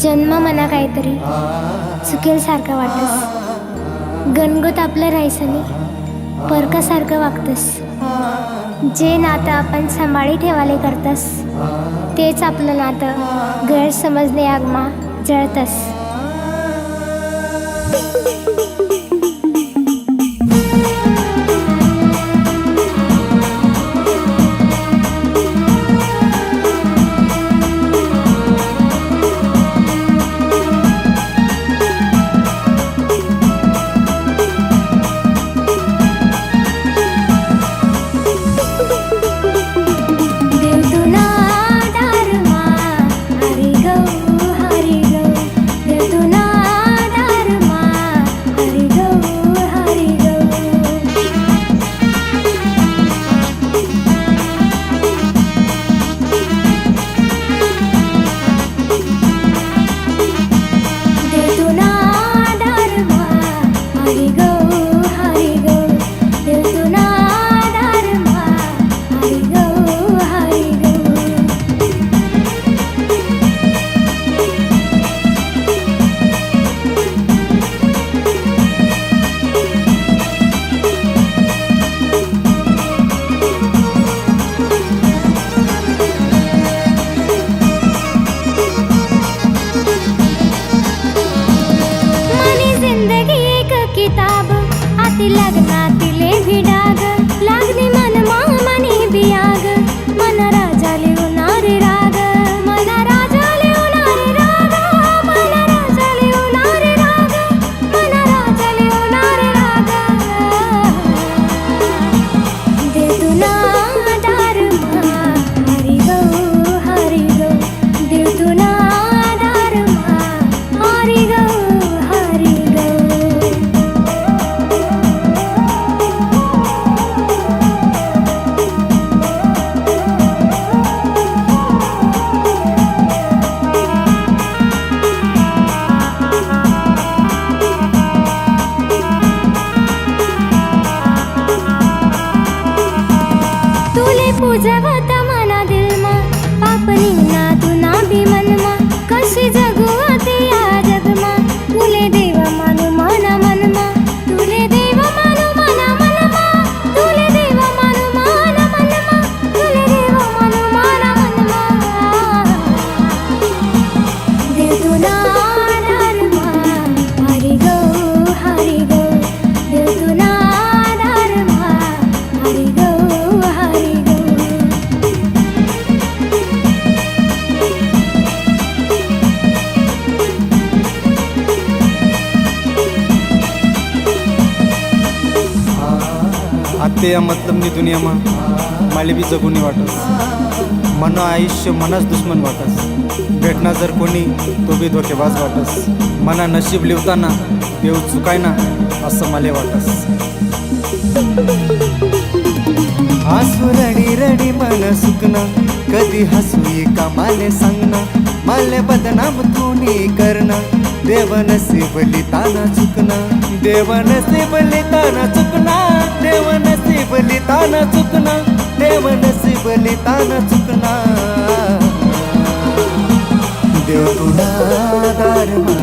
जन्म मना काहीतरी चुकेल सारखं वाटस, गणगोत आपलं राहायसनी परकासारखं वागतस. जे नातं आपण सांभाळी ठेवाले करतस तेच आपलं नातं गैरसमजने आगमा जळतस. लग्नातिले भिडाग लागली मन मामानी बियाग, मन राजाले उनारे राग, मन राजाले उनारे राग, मन राजाले उनारे राग, मन राजाले उनारे राग. दे तुना दारमा हरि गो दे तुना दारमा हरि गो. पूजवत मना दिलमा पाप निघना तुना भी मनमा, कशी जगुवते या जगमा तुले देव मानू मना मनमा, तुले देव मानू मना मनमा, तुले देव मानू मना मनमा, तुले देव मानू मना मनमा. देव तुना दारमा हरि गो देव तुना दारमा हरि गो. आत्ते या मतलबनी दुनियामा मला बी जगुनी वाटस, मन आयुष्य मनाच दुश्मन वाटस, भेटना जर कोणी तो बी धोकेबाज वाटस, मना नशीब लिवताना देव चुकायना असं मला वाटस. आसू रडी रडी मन सुकना कधी हसू का माले सांगना, माले बदनाम तूनी करना, देव नसीब लिताना चुकना, देव नसीब लिताना चुकना, देव नसीब लिताना चुकना, देव नसीब लिताना चुकना. देव तुना दारमा